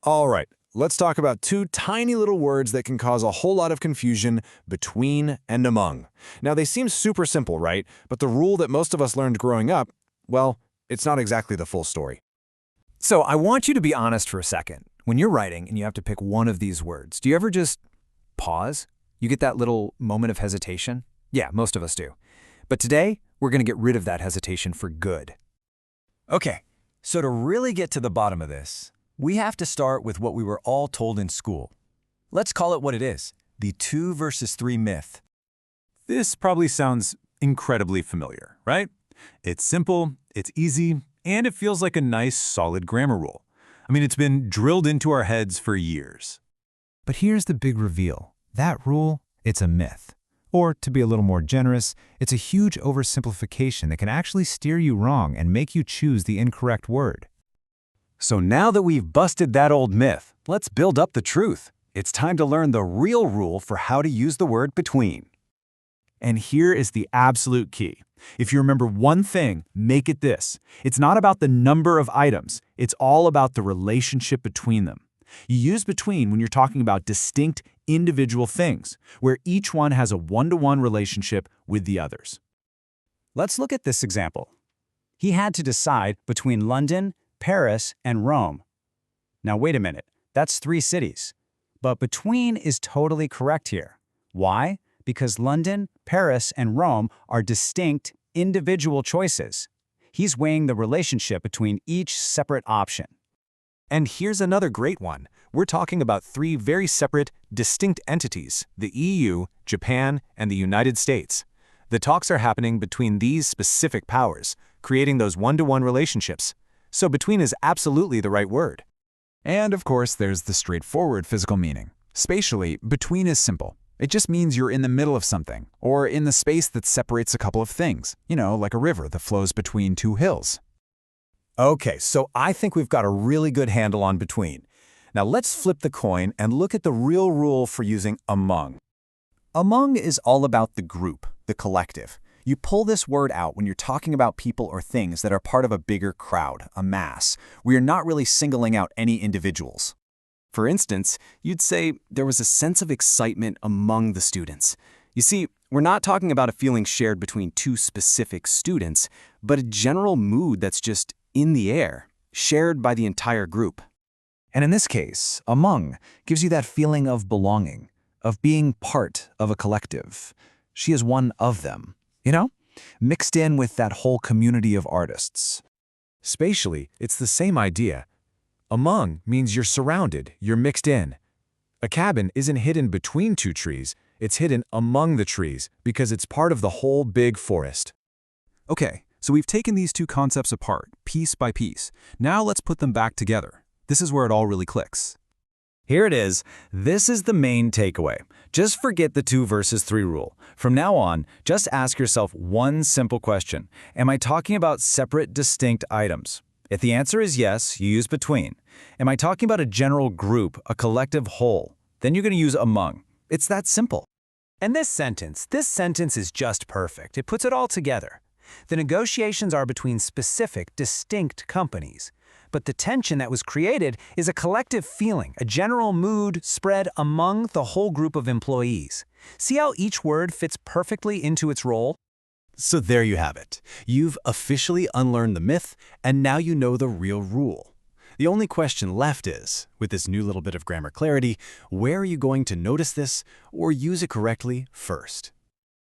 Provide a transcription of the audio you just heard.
All right, let's talk about two tiny little words that can cause a whole lot of confusion: between and among. Now, they seem super simple, right? But the rule that most of us learned growing up, well, it's not exactly the full story. So I want you to be honest for a second. When you're writing and you have to pick one of these words, do you ever just pause? You get that little moment of hesitation? Yeah, most of us do. But today, we're going to get rid of that hesitation for good. Okay, so to really get to the bottom of this, we have to start with what we were all told in school. Let's call it what it is, the 2 versus 3 myth. This probably sounds incredibly familiar, right? It's simple, it's easy, and it feels like a nice, solid grammar rule. I mean, it's been drilled into our heads for years. But here's the big reveal. That rule, it's a myth. Or, to be a little more generous, it's a huge oversimplification that can actually steer you wrong and make you choose the incorrect word. So now that we've busted that old myth, let's build up the truth. It's time to learn the real rule for how to use the word between. And here is the absolute key. If you remember one thing, make it this. It's not about the number of items. It's all about the relationship between them. You use between when you're talking about distinct, individual things, where each one has a one-to-one relationship with the others. Let's look at this example. He had to decide between London, Paris, and Rome. Now wait a minute, that's 3 cities. But between is totally correct here. Why? Because London, Paris, and Rome are distinct, individual choices. He's weighing the relationship between each separate option. And here's another great one. We're talking about 3 very separate, distinct entities: the EU, Japan, and the United States. The talks are happening between these specific powers, creating those one-to-one relationships. So between is absolutely the right word. And of course, there's the straightforward physical meaning. Spatially, between is simple. It just means you're in the middle of something, or in the space that separates a couple of things, like a river that flows between 2 hills. Okay, so I think we've got a really good handle on between. Now let's flip the coin and look at the real rule for using among. Among is all about the group, the collective. You pull this word out when you're talking about people or things that are part of a bigger crowd, a mass, where you're not really singling out any individuals. For instance, you'd say there was a sense of excitement among the students. You see, we're not talking about a feeling shared between 2 specific students, but a general mood that's just in the air, shared by the entire group. And in this case, among gives you that feeling of belonging, of being part of a collective. She is one of them, mixed in with that whole community of artists. Spatially, it's the same idea. Among means you're surrounded, you're mixed in. A cabin isn't hidden between 2 trees, it's hidden among the trees because it's part of the whole big forest. Okay, so we've taken these 2 concepts apart, piece by piece. Now let's put them back together. This is where it all really clicks. Here it is. This is the main takeaway. Just forget the 2 versus 3 rule. From now on, just ask yourself one simple question. Am I talking about separate, distinct items? If the answer is yes, you use between. Am I talking about a general group, a collective whole? Then you're going to use among. It's that simple. And this sentence is just perfect. It puts it all together. The negotiations are between specific, distinct companies. But the tension that was created is a collective feeling, a general mood spread among the whole group of employees. See how each word fits perfectly into its role? So there you have it. You've officially unlearned the myth, and now you know the real rule. The only question left is, with this new little bit of grammar clarity, where are you going to notice this or use it correctly first?